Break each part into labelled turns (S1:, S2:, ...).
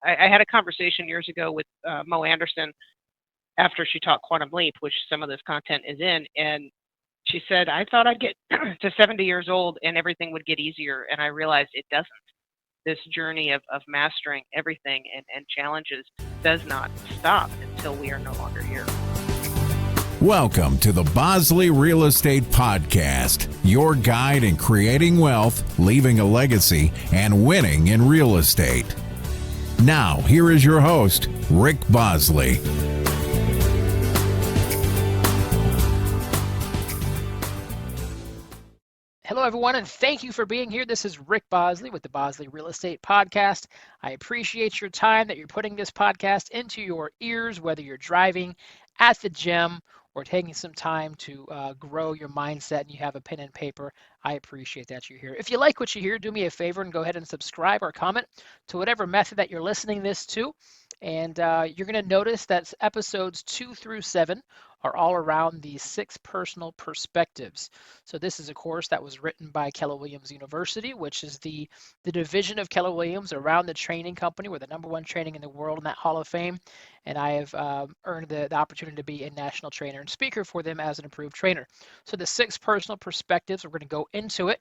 S1: I had a conversation years ago with Mo Anderson after she taught Quantum Leap, which some of this content is in, and she said, I thought I'd get to 70 years old and everything would get easier, and I realized it doesn't. This journey of mastering everything and challenges does not stop until we are no longer here.
S2: Welcome to the Bosley Real Estate Podcast, your guide in creating wealth, leaving a legacy, and winning in real estate. Now, here is your host, Rick Bosley.
S3: Hello, everyone, and thank you for being here. This is Rick Bosley with the Bosley Real Estate Podcast. I appreciate your time that you're putting this podcast into your ears, whether you're driving, at the gym, or taking some time to grow your mindset and you have a pen and paper. I appreciate that you're here. If you like what you hear, do me a favor and go ahead and subscribe or comment to whatever method that you're listening this to. And you're going to notice that episodes 2 through 7 are all around the 6 personal perspectives. So this is a course that was written by Keller Williams University, which is the division of Keller Williams around the training company. We're the #1 training in the world in that Hall of Fame. And I have earned the opportunity to be a national trainer and speaker for them as an approved trainer. So the 6 personal perspectives, we're going to go into it.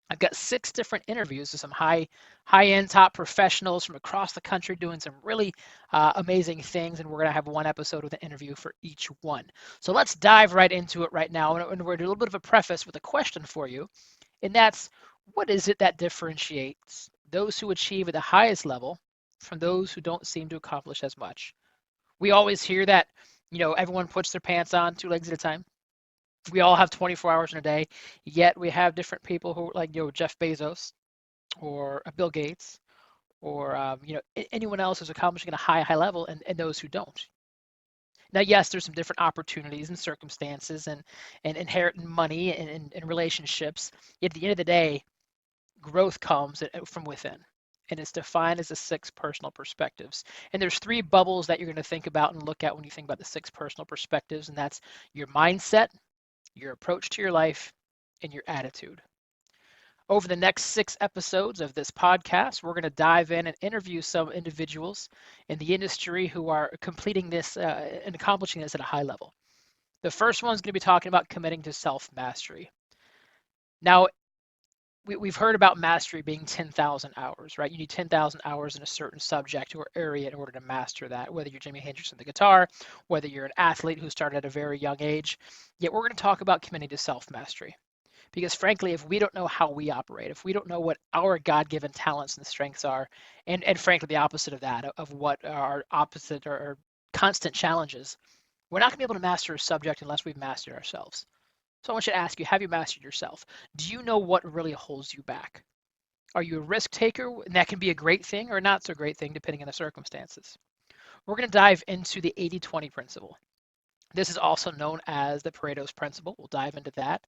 S3: I've got 6 different interviews with some high-end top professionals from across the country doing some really amazing things, and we're going to have one episode with an interview for each one. So let's dive right into it right now, and we're going to do a little bit of a preface with a question for you, and that's, what is it that differentiates those who achieve at the highest level from those who don't seem to accomplish as much? We always hear that, everyone puts their pants on 2 legs at a time. We all have 24 hours in a day, yet we have different people who, like, Jeff Bezos or Bill Gates or, anyone else who's accomplishing at a high level and those who don't. Now, yes, there's some different opportunities and circumstances and inherent money and relationships. Yet at the end of the day, growth comes from within. And it's defined as the 6 personal perspectives. And there's 3 bubbles that you're going to think about and look at when you think about the 6 personal perspectives. And that's your mindset, your approach to your life, and your attitude. Over the next 6 episodes of this podcast, we're going to dive in and interview some individuals in the industry who are completing this and accomplishing this at a high level. The first one is going to be talking about committing to self-mastery. Now, we've heard about mastery being 10,000 hours, right? You need 10,000 hours in a certain subject or area in order to master that, whether you're Jimi Hendrix on the guitar, whether you're an athlete who started at a very young age. Yet we're going to talk about committing to self-mastery. Because frankly, if we don't know how we operate, if we don't know what our God-given talents and strengths are, and frankly, the opposite of that, of what our opposite or constant challenges, we're not going to be able to master a subject unless we've mastered ourselves. So I want you to ask you, have you mastered yourself? Do you know what really holds you back? Are you a risk taker? And that can be a great thing or a not so great thing depending on the circumstances. We're going to dive into the 80-20 principle. This is also known as the Pareto's principle. We'll dive into that.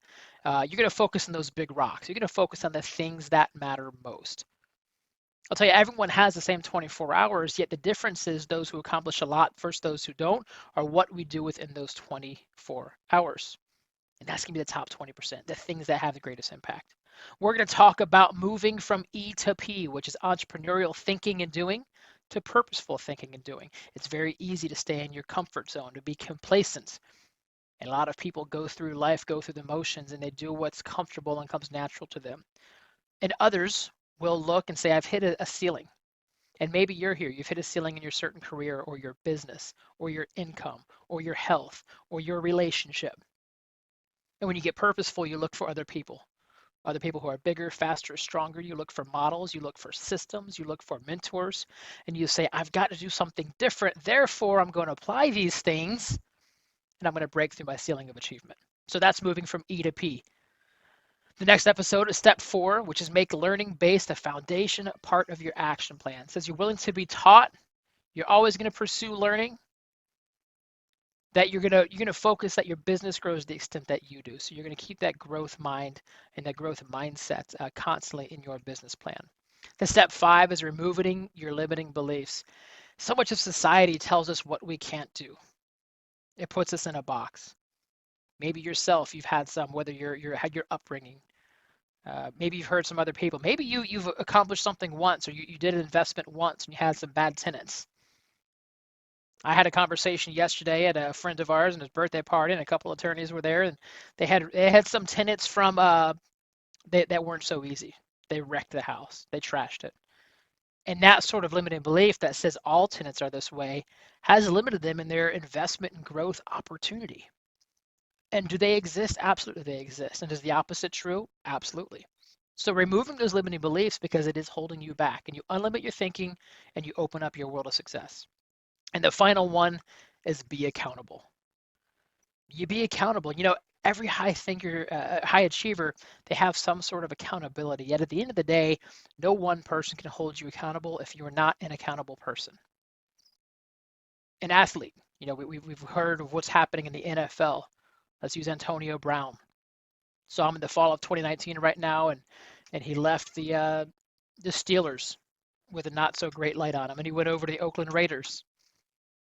S3: You're going to focus on those big rocks. You're going to focus on the things that matter most. I'll tell you, everyone has the same 24 hours, yet the difference is those who accomplish a lot versus those who don't are what we do within those 24 hours. And that's going to be the top 20%, the things that have the greatest impact. We're going to talk about moving from E to P, which is entrepreneurial thinking and doing, to purposeful thinking and doing. It's very easy to stay in your comfort zone, to be complacent. And a lot of people go through life, go through the motions, and they do what's comfortable and comes natural to them. And others will look and say, I've hit a ceiling. And maybe you're here. You've hit a ceiling in your certain career or your business or your income or your health or your relationship. And when you get purposeful, you look for other people who are bigger, faster, stronger. You look for models, you look for systems, you look for mentors, and you say, I've got to do something different. Therefore, I'm going to apply these things, and I'm going to break through my ceiling of achievement. So that's moving from E to P. The next episode is step 4, which is make learning-based a foundation part of your action plan. It says you're willing to be taught. You're always going to pursue learning. That you're gonna focus that your business grows to the extent that you do. So you're gonna keep that growth mind and that growth mindset constantly in your business plan. The step 5 is removing your limiting beliefs. So much of society tells us what we can't do. It puts us in a box. Maybe yourself, you've had some, whether you had your upbringing, Maybe you've heard some other people. Maybe you've accomplished something once, or you did an investment once and you had some bad tenants. I had a conversation yesterday at a friend of ours and his birthday party, and a couple of attorneys were there, and they had some tenants from that weren't so easy. They wrecked the house. They trashed it. And that sort of limiting belief that says all tenants are this way has limited them in their investment and growth opportunity. And do they exist? Absolutely, they exist. And is the opposite true? Absolutely. So removing those limiting beliefs, because it is holding you back, and you unlimit your thinking and you open up your world of success. And the final one is be accountable. You be accountable. Every high thinker, high achiever, they have some sort of accountability. Yet at the end of the day, no one person can hold you accountable if you are not an accountable person. An athlete, we've heard of what's happening in the NFL. Let's use Antonio Brown. Saw him in the fall of 2019 right now, and he left the Steelers with a not so great light on him, and he went over to the Oakland Raiders.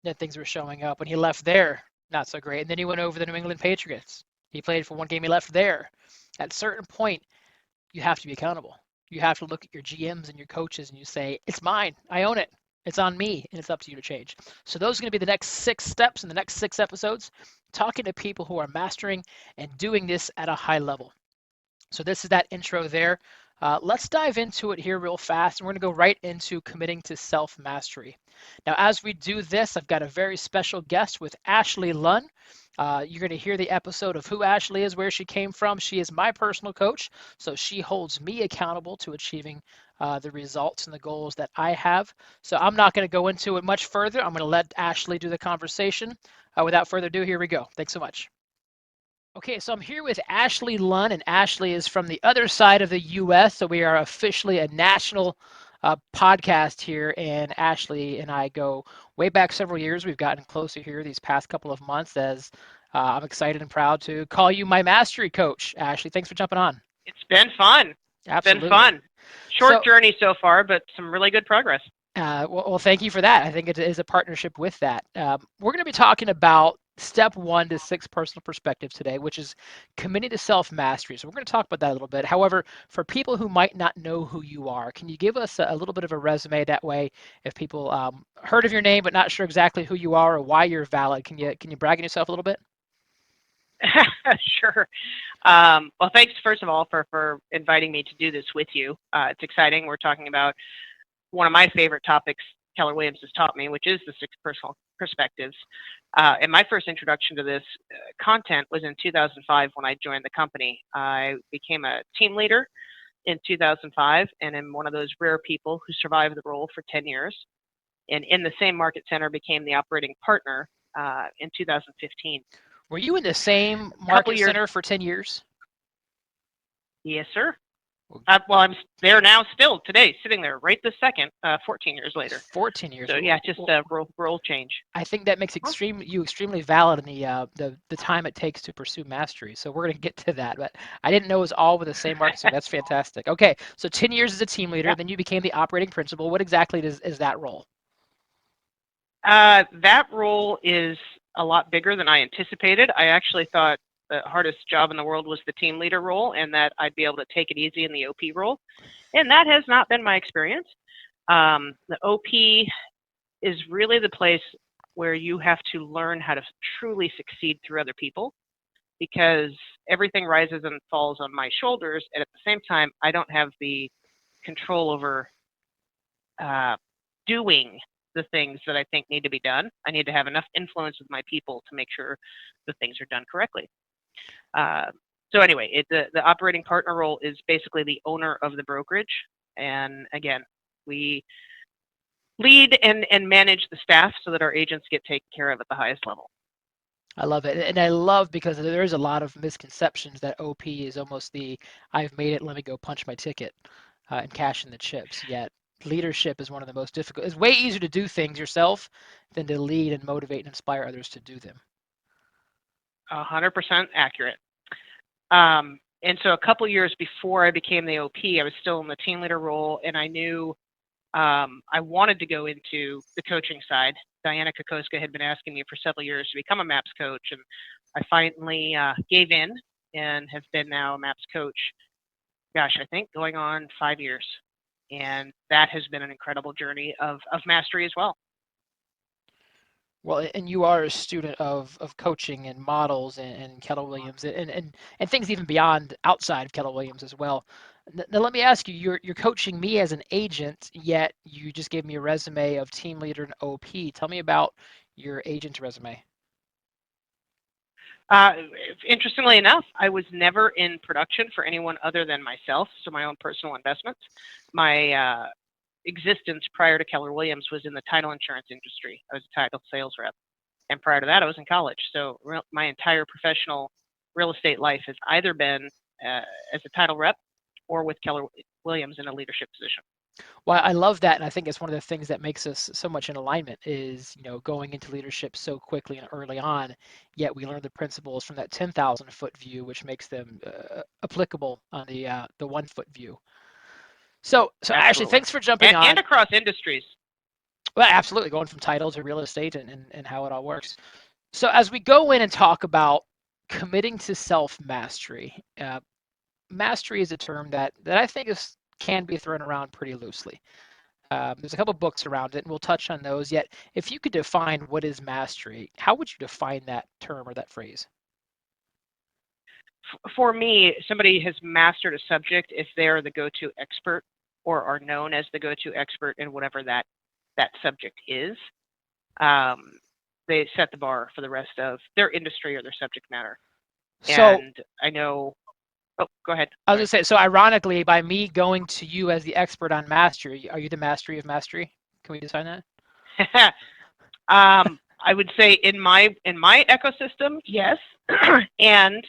S3: Then things were showing up. When he left there, not so great, and then he went over to the New England Patriots. He played for one game, he left there. At a certain point, you have to be accountable. You have to look at your GMs and your coaches and you say, it's mine, I own it, it's on me, and it's up to you to change. So those are going to be the next 6 steps in the next 6 episodes, talking to people who are mastering and doing this at a high level. So this is that intro there. Let's dive into it here real fast, and we're going to go right into committing to self-mastery. Now, as we do this, I've got a very special guest with Ashley Lunn. You're going to hear the episode of who Ashley is, where she came from. She is my personal coach, so she holds me accountable to achieving the results and the goals that I have. So I'm not going to go into it much further. I'm going to let Ashley do the conversation. Without further ado, here we go. Thanks so much. Okay, so I'm here with Ashley Lunn, and Ashley is from the other side of the U.S., so we are officially a national podcast here, and Ashley and I go way back several years. We've gotten closer here these past couple of months as I'm excited and proud to call you my mastery coach. Ashley, thanks for jumping on.
S1: It's been fun.
S3: Absolutely.
S1: It's been fun. Short journey so far, but some really good progress.
S3: Well, thank you for that. I think it is a partnership with that. We're going to be talking about step 1 to 6 personal perspectives today, which is committing to self-mastery. So we're going to talk about that a little bit. However, for people who might not know who you are, can you give us a little bit of a resume? That way, if people heard of your name but not sure exactly who you are or why you're valid, can you brag on yourself a little bit?
S1: Sure. Well, thanks, first of all, for inviting me to do this with you. It's exciting. We're talking about one of my favorite topics Keller Williams has taught me, which is the 6 personal perspectives. And my first introduction to this content was in 2005 when I joined the company. I became a team leader in 2005 and am one of those rare people who survived the role for 10 years. And in the same market center became the operating partner in 2015.
S3: Were you in the same market center for 10 years?
S1: Yes, sir. Well, I'm there now still today, sitting there right this second, 14 years later.
S3: 14 years.
S1: So yeah, just a role change.
S3: I think that makes you extremely valid in the time it takes to pursue mastery. So we're going to get to that, but I didn't know it was all with the same market. So that's fantastic. Okay, so 10 years as a team leader, then you became the operating principal. What exactly is that role?
S1: That role is a lot bigger than I anticipated. I actually thought the hardest job in the world was the team leader role, and that I'd be able to take it easy in the OP role. And that has not been my experience. The OP is really the place where you have to learn how to truly succeed through other people, because everything rises and falls on my shoulders. And at the same time, I don't have the control over doing the things that I think need to be done. I need to have enough influence with my people to make sure the things are done correctly. So anyway, the operating partner role is basically the owner of the brokerage. And again, we lead and manage the staff so that our agents get taken care of at the highest level.
S3: I love it. And I love, because there's a lot of misconceptions that OP is almost I've made it, let me go punch my ticket and cash in the chips. Yet leadership is one of the most difficult. It's way easier to do things yourself than to lead and motivate and inspire others to do them.
S1: 100% accurate. And so a couple years before I became the OP, I was still in the team leader role, and I knew I wanted to go into the coaching side. Diana Kokoska had been asking me for several years to become a MAPS coach, and I finally gave in and have been now a MAPS coach gosh, I think going on 5 years. And that has been an incredible journey of mastery as well.
S3: Well, and you are a student of coaching and models and Keller Williams and things even beyond outside of Keller Williams as well. Now let me ask you, you're coaching me as an agent, yet you just gave me a resume of team leader and OP. Tell me about your agent resume.
S1: Uh, Interestingly enough, I was never in production for anyone other than myself, so my own personal investments. My existence prior to Keller Williams was in the title insurance industry. I was a title sales rep. And prior to that, I was in college. So my entire professional real estate life has either been as a title rep or with Keller Williams in a leadership position.
S3: Well, I love that, and I think it's one of the things that makes us so much in alignment is, going into leadership so quickly and early on, yet we learn the principles from that 10,000-foot view, which makes them applicable on the 1-foot view. So Ashley,
S1: Absolutely.
S3: thanks for jumping on.
S1: And across industries.
S3: Well, absolutely, going from title to real estate and how it all works. So as we go in and talk about committing to self-mastery, mastery is a term that I think can be thrown around pretty loosely. There's a couple books around it, and we'll touch on those. Yet, if you could define what is mastery, how would you define that term or that phrase?
S1: For me, somebody has mastered a subject if they're the go-to expert or are known as the go-to expert in whatever that subject is. They set the bar for the rest of their industry or their subject matter.
S3: So,
S1: and I know. Oh, go ahead.
S3: I was going to say, so ironically, by me going to you as the expert on mastery, are you the mastery of mastery? Can we define that?
S1: I would say in my ecosystem, yes. And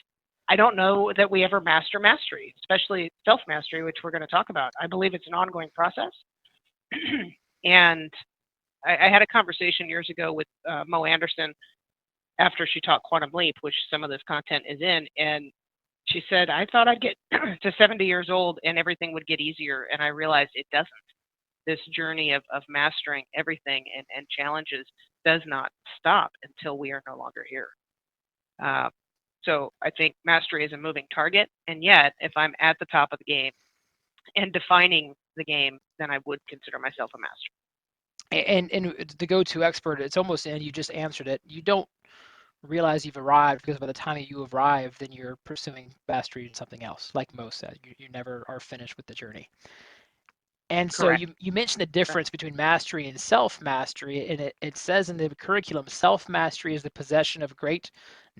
S1: I don't know that we ever master mastery, especially self-mastery, which we're going to talk about. I believe it's an ongoing process. And I had a conversation years ago with Mo Anderson after she taught Quantum Leap, which some of this content is in, and she said, I thought I'd get to 70 years old and everything would get easier, and I realized it doesn't. This journey of mastering everything and challenges does not stop until we are no longer here. So I think mastery is a moving target, and yet if I'm at the top of the game and defining the game, then I would consider myself a master.
S3: And the go-to expert, it's almost, and you just answered it, you don't realize you've arrived because by the time you arrive, then you're pursuing mastery in something else. Like Mo said, you never are finished with the journey. And so
S1: Correct.
S3: you mentioned the difference between mastery and self-mastery, and it says in the curriculum, self-mastery is the possession of great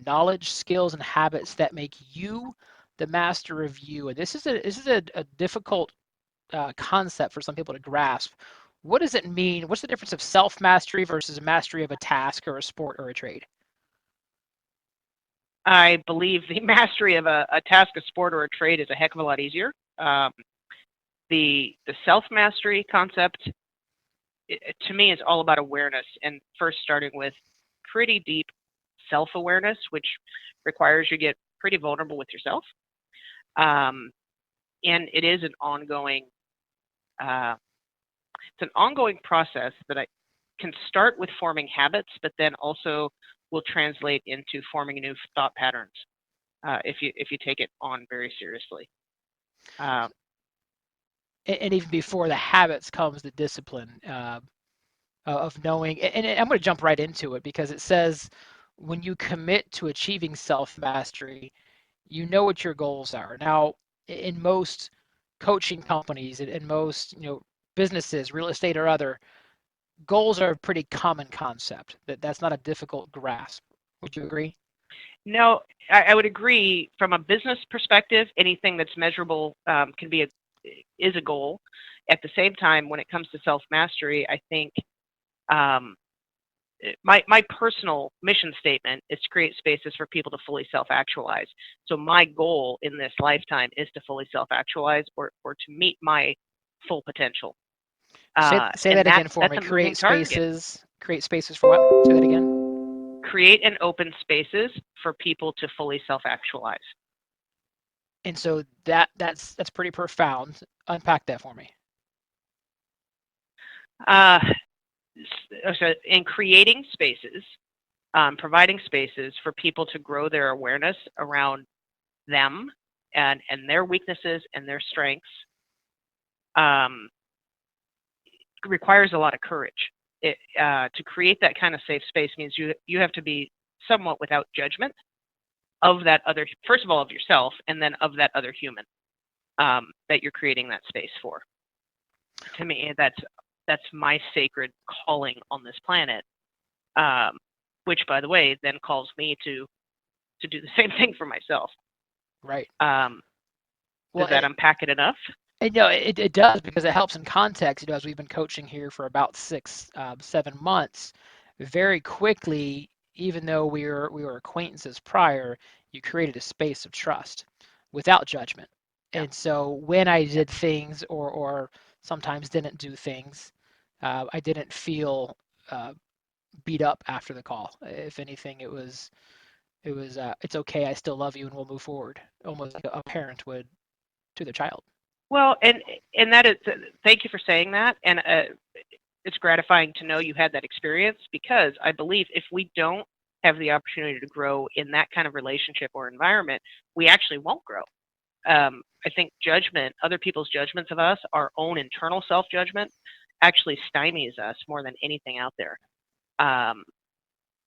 S3: knowledge, skills, and habits that make you the master of you. And this is a difficult concept for some people to grasp. What does it mean? What's the difference of self-mastery versus mastery of a task or a sport or a trade?
S1: I believe the mastery of a task, a sport, or a trade is a heck of a lot easier. The self-mastery concept, to me, is all about awareness, and first starting with pretty deep self-awareness, which requires you get pretty vulnerable with yourself. And it is an ongoing process that I can start with forming habits, but then also will translate into forming new thought patterns if you take it on very seriously.
S3: And even before the habits comes the discipline of knowing. And I'm going to jump right into it because it says when you commit to achieving self-mastery, you know what your goals are. Now, in most coaching companies, in most businesses, real estate or other, goals are a pretty common concept. That's not a difficult grasp. Would you agree?
S1: No, I would agree. From a business perspective, anything that's measurable is a goal. At the same time, when it comes to self-mastery, I think my personal mission statement is to create spaces for people to fully self-actualize. So my goal in this lifetime is to fully self-actualize or to meet my full potential.
S3: Say that again for me. Create spaces. Create spaces for what? Say that again.
S1: Create and open spaces for people to fully self-actualize.
S3: And so that's pretty profound. Unpack that for me.
S1: So in creating spaces, providing spaces for people to grow their awareness around them and their weaknesses and their strengths requires a lot of courage. To create that kind of safe space means you have to be somewhat without judgment of that other, first of all, of yourself, and then of that other human that you're creating that space for. To me, that's my sacred calling on this planet, which, by the way, then calls me to do the same thing for myself.
S3: Right.
S1: Does that unpack it enough?
S3: No, it does, because it helps in context. As we've been coaching here for about 7 months, very quickly, even though we were acquaintances prior, you created a space of trust without judgment.
S1: Yeah.
S3: And so when I did things or sometimes didn't do things, I didn't feel beat up after the call. If anything, it was it's okay. I still love you, and we'll move forward, almost like a parent would to their child.
S1: Well, and that is, thank you for saying that, and it's gratifying to know you had that experience, because I believe if we don't have the opportunity to grow in that kind of relationship or environment, we actually won't grow. I think judgment, other people's judgments of us, our own internal self-judgment, actually stymies us more than anything out there. And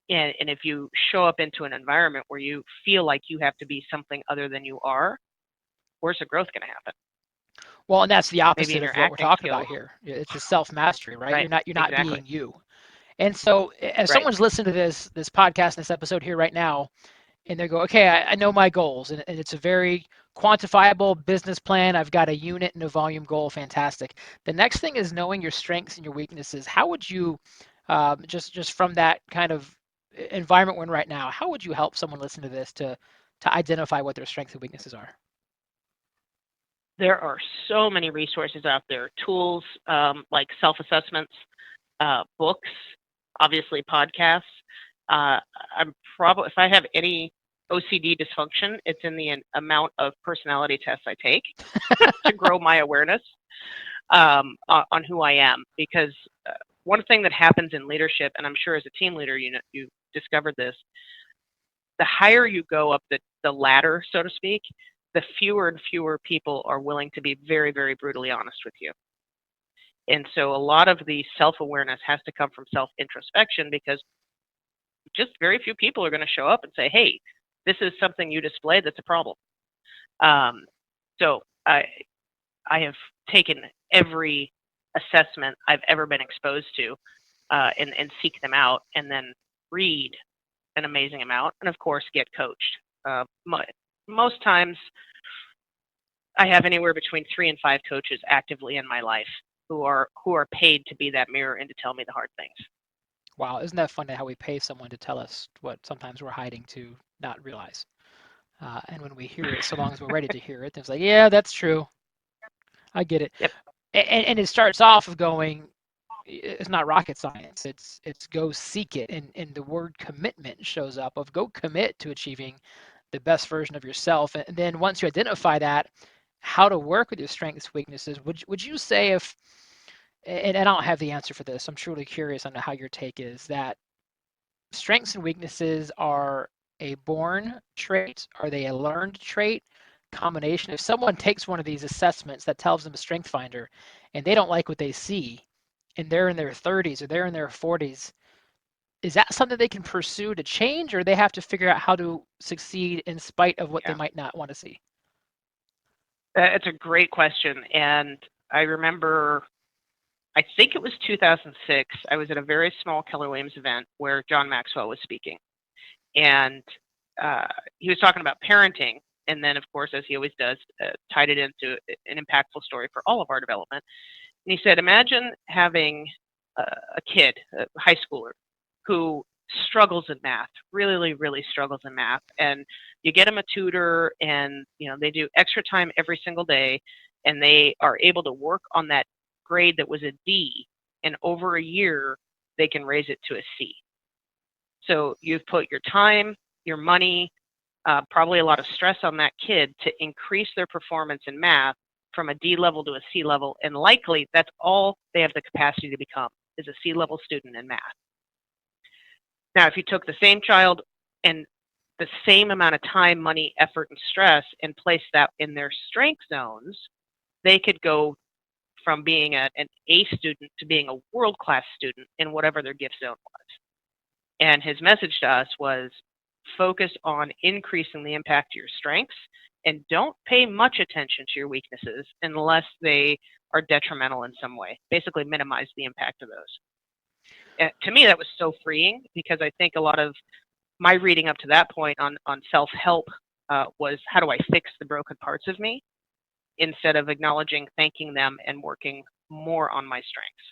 S1: if you show up into an environment where you feel like you have to be something other than you are, where's the growth going to happen?
S3: Well, and that's the
S1: Maybe
S3: opposite
S1: in
S3: of
S1: your
S3: what we're
S1: acting
S3: talking about
S1: skills.
S3: here. It's the self-mastery, right?
S1: Right.
S3: You're not
S1: Exactly.
S3: being you. And so as
S1: Right.
S3: someone's listening to this podcast, this episode here right now, and they go, okay, I know my goals, and it's a very quantifiable business plan. I've got a unit and a volume goal. Fantastic. The next thing is knowing your strengths and your weaknesses. How would you, just from that kind of environment we're in right now, how would you help someone listen to this to identify what their strengths and weaknesses are?
S1: There are so many resources out there, tools like self-assessments, books, obviously podcasts. If I have any OCD dysfunction, it's in the amount of personality tests I take to grow my awareness on who I am. Because one thing that happens in leadership, and I'm sure as a team leader, you discovered this, the higher you go up the ladder, so to speak, the fewer and fewer people are willing to be very, very brutally honest with you. And so a lot of the self-awareness has to come from self-introspection, because just very few people are going to show up and say, hey, this is something you displayed that's a problem. So I have taken every assessment I've ever been exposed to and seek them out, and then read an amazing amount, and of course get coached. Most times I have anywhere between 3 and 5 coaches actively in my life who are paid to be that mirror and to tell me the hard things.
S3: Wow, isn't that funny how we pay someone to tell us what sometimes we're hiding to not realize? And when we hear it, so long as we're ready to hear it, it's like, yeah, that's true. I get it.
S1: Yep.
S3: And it starts off of going, it's not rocket science. It's go seek it. And the word commitment shows up of go commit to achieving the best version of yourself. And then once you identify that, how to work with your strengths, weaknesses, would you say if, and I don't have the answer for this, I'm truly curious on how your take is, that strengths and weaknesses are a born trait? Are they a learned trait? Combination. If someone takes one of these assessments that tells them a strength finder and they don't like what they see, and they're in their 30s or they're in their 40s, is that something they can pursue to change, or they have to figure out how to succeed in spite of what they might not want to see?
S1: It's a great question. And I remember, I think it was 2006, I was at a very small Keller Williams event where John Maxwell was speaking. And he was talking about parenting. And then, of course, as he always does, tied it into an impactful story for all of our development. And he said, imagine having a kid, a high schooler, who struggles in math, really, really struggles in math. And you get them a tutor, and they do extra time every single day, and they are able to work on that grade that was a D, and over a year, they can raise it to a C. So you've put your time, your money, probably a lot of stress on that kid to increase their performance in math from a D level to a C level, and likely that's all they have the capacity to become, is a C level student in math. Now, if you took the same child and the same amount of time, money, effort, and stress and place that in their strength zones, they could go from being an A student to being a world-class student in whatever their gift zone was. And his message to us was focus on increasing the impact of your strengths and don't pay much attention to your weaknesses unless they are detrimental in some way. Basically minimize the impact of those. And to me, that was so freeing, because I think a lot of my reading up to that point on self-help was, how do I fix the broken parts of me, instead of acknowledging, thanking them, and working more on my strengths.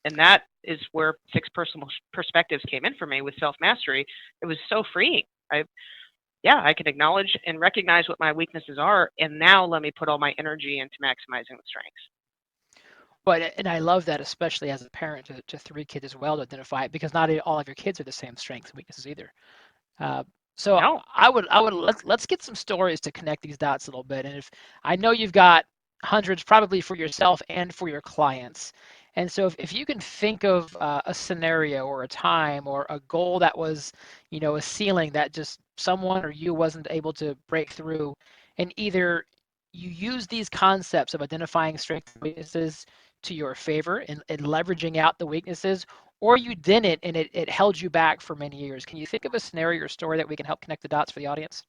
S1: And that is where 6 personal perspectives came in for me with self-mastery. It was so freeing. I can acknowledge and recognize what my weaknesses are, and now let me put all my energy into maximizing the strengths.
S3: But and I love that, especially as a parent to 3 kids as well, to identify it, because not all of your kids are the same strengths and weaknesses either. So
S1: No.
S3: I would let's get some stories to connect these dots a little bit. And if I know you've got hundreds probably for yourself and for your clients, and so if you can think of a scenario or a time or a goal that was, a ceiling that just someone or you wasn't able to break through, and either you use these concepts of identifying strengths and weaknesses to your favor and leveraging out the weaknesses, or you didn't and it held you back for many years. Can you think of a scenario or story that we can help connect the dots for the audience?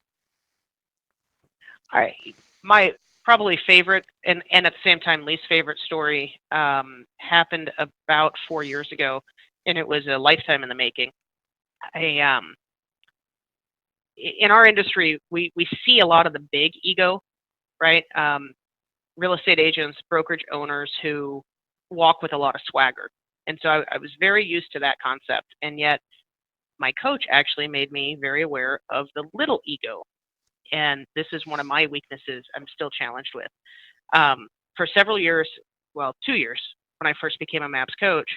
S1: All right. My probably favorite and at the same time least favorite story happened about 4 years ago, and it was a lifetime in the making. In our industry, we see a lot of the big ego, right? Real estate agents, brokerage owners who walk with a lot of swagger. And so I was very used to that concept. And yet my coach actually made me very aware of the little ego. And this is one of my weaknesses I'm still challenged with. For several years, 2 years, when I first became a MAPS coach,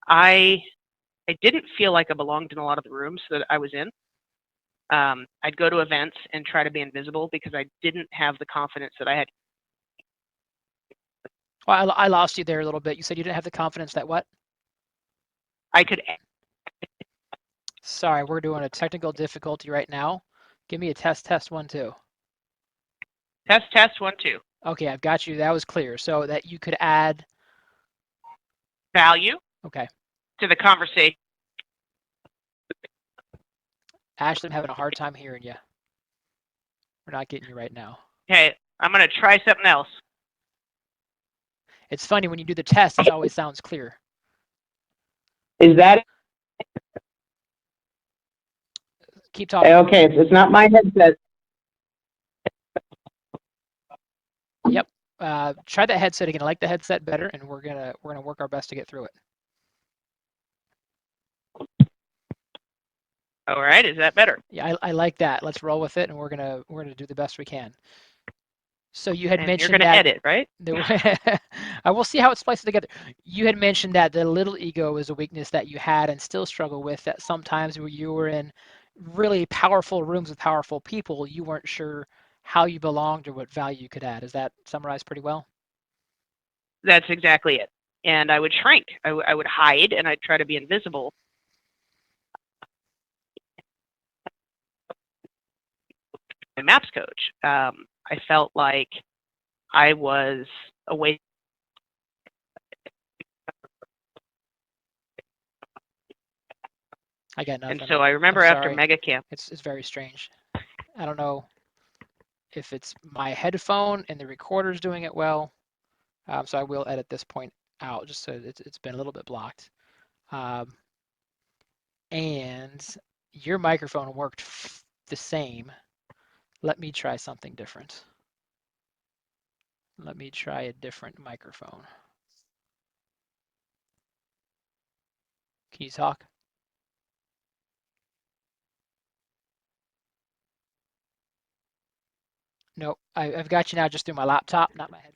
S1: I didn't feel like I belonged in a lot of the rooms that I was in. I'd go to events and try to be invisible because I didn't have the confidence that I had.
S3: Well, I lost you there a little bit. You said you didn't have the confidence that what?
S1: I could.
S3: Sorry, we're doing a technical difficulty right now. Give me a test 1 2.
S1: Test 1 2.
S3: Okay, I've got you. That was clear. So that you could add
S1: value.
S3: Okay.
S1: To the conversation.
S3: Ashley, I'm having a hard time hearing you. We're not getting you right now.
S1: Okay, I'm going to try something else.
S3: It's funny, when you do the test, it always sounds clear.
S1: Is that it?
S3: Keep talking.
S1: Okay, it's not my headset.
S3: Yep. Try that headset again. I like the headset better, and we're gonna work our best to get through it.
S1: All right, is that better?
S3: Yeah, I like that. Let's roll with it, and we're gonna do the best we can. So you had mentioned
S1: you're going to edit, right?
S3: I will see how it splices together. You had mentioned that the little ego is a weakness that you had and still struggle with, that sometimes when you were in really powerful rooms with powerful people, you weren't sure how you belonged or what value you could add. Is that summarized pretty well?
S1: That's exactly it. And I would shrink. I would hide, and I'd try to be invisible. My MAPS coach, I felt like I was away.
S3: I got nothing.
S1: And so I remember after Mega Camp.
S3: It's very strange. I don't know if it's my headphone and the recorder's doing it well. So I will edit this point out just so it's been a little bit blocked. And your microphone worked the same. Let me try something different. Let me try a different microphone. Can you talk? Nope, I've got you now just through my laptop, not my headphones.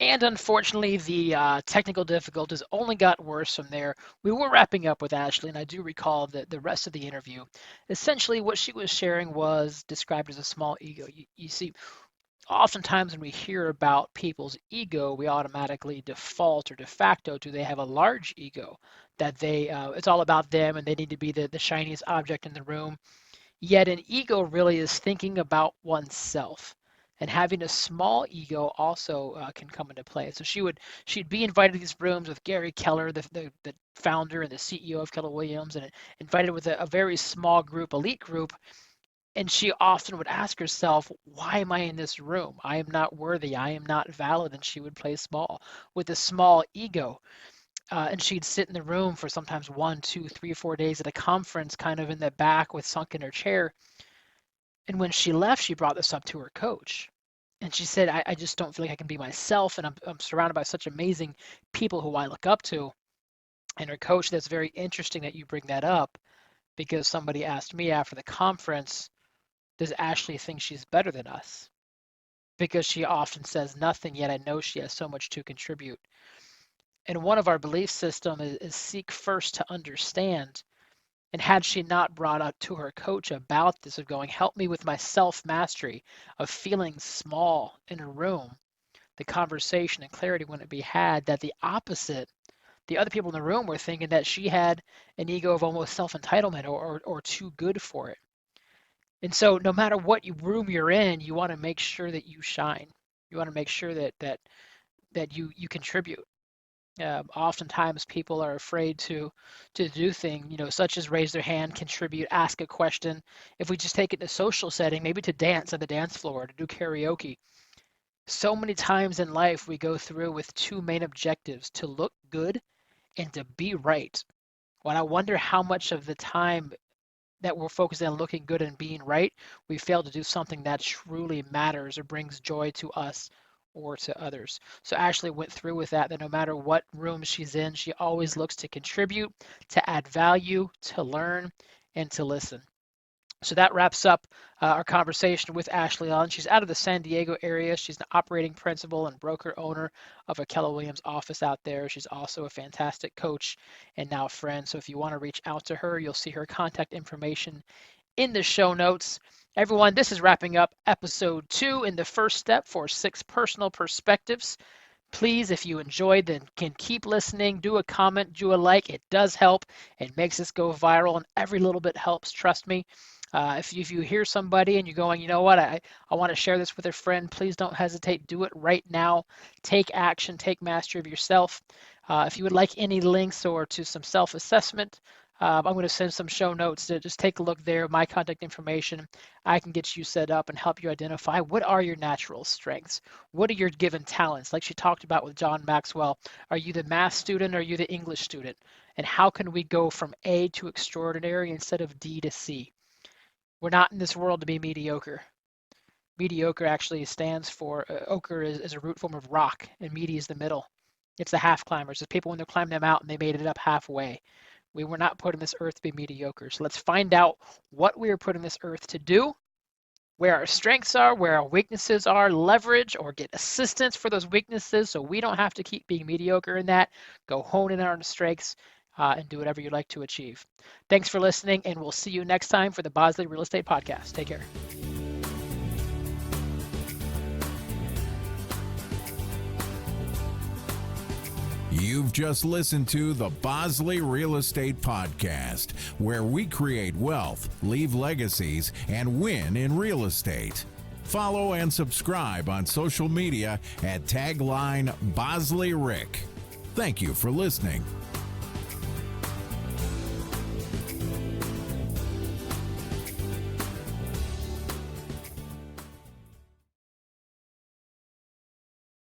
S3: And unfortunately, the technical difficulties only got worse from there. We were wrapping up with Ashley, and I do recall that the rest of the interview, essentially what she was sharing was described as a small ego. You see, oftentimes when we hear about people's ego, we automatically default or de facto to they have a large ego, that it's all about them and they need to be the shiniest object in the room. Yet an ego really is thinking about oneself. And having a small ego also can come into play. So she'd be invited to these rooms with Gary Keller, the founder and the CEO of Keller Williams, and invited with a very small group, elite group. And she often would ask herself, why am I in this room? I am not worthy. I am not valid. And she would play small with a small ego. And she'd sit in the room for sometimes 1, 2, 3, 4 days at a conference, kind of in the back with sunk in her chair. And when she left, she brought this up to her coach. And she said, I just don't feel like I can be myself. And I'm surrounded by such amazing people who I look up to. And her coach, that's very interesting that you bring that up, because somebody asked me after the conference, does Ashley think she's better than us? Because she often says nothing, yet I know she has so much to contribute. And one of our belief system is seek first to understand. And had she not brought up to her coach about this, of going, help me with my self-mastery, of feeling small in a room, the conversation and clarity wouldn't be had. That the opposite, the other people in the room were thinking that she had an ego of almost self-entitlement or too good for it. And so no matter what room you're in, you want to make sure that you shine. You want to make sure that you contribute. Oftentimes people are afraid to do things, such as raise their hand, contribute, ask a question. If we just take it in a social setting, maybe to dance on the dance floor, to do karaoke. So many times in life we go through with two main objectives: to look good and to be right. When I wonder how much of the time that we're focusing on looking good and being right, we fail to do something that truly matters or brings joy to us or to others. So Ashley went through with that no matter what room she's in, she always looks to contribute, to add value, to learn, and to listen. So that wraps up our conversation with Ashley Lunn. She's out of the San Diego area. She's an operating principal and broker owner of a Keller Williams office out there. She's also a fantastic coach and now friend. So if you want to reach out to her, you'll see her contact information in the show notes. Everyone, this is wrapping up episode 2 in the first step for 6 personal perspectives. Please, if you enjoyed, then can keep listening. Do a comment, do a like. It does help. It makes us go viral, and every little bit helps. Trust me. If you hear somebody and you're going, you know what, I want to share this with a friend, please don't hesitate. Do it right now. Take action. Take mastery of yourself. If you would like any links or to some self-assessment, I'm going to send some show notes. To just take a look there, my contact information. I can get you set up and help you identify what are your natural strengths. What are your given talents? Like she talked about with John Maxwell, are you the math student or are you the English student? And how can we go from A to extraordinary instead of D to C? We're not in this world to be mediocre. Mediocre actually stands for, ochre is a root form of rock, and medi is the middle. It's the half climbers. It's people when they're climbing the mountain, they made it up halfway. We were not put on this earth to be mediocre. So let's find out what we are put on this earth to do, where our strengths are, where our weaknesses are, leverage or get assistance for those weaknesses so we don't have to keep being mediocre in that. Go hone in on our strengths and do whatever you'd like to achieve. Thanks for listening, and we'll see you next time for the Bosley Real Estate Podcast. Take care.
S2: You've just listened to the Bosley Real Estate Podcast, where we create wealth, leave legacies, and win in real estate. Follow and subscribe on social media at tagline Bosley Rick. Thank you for listening.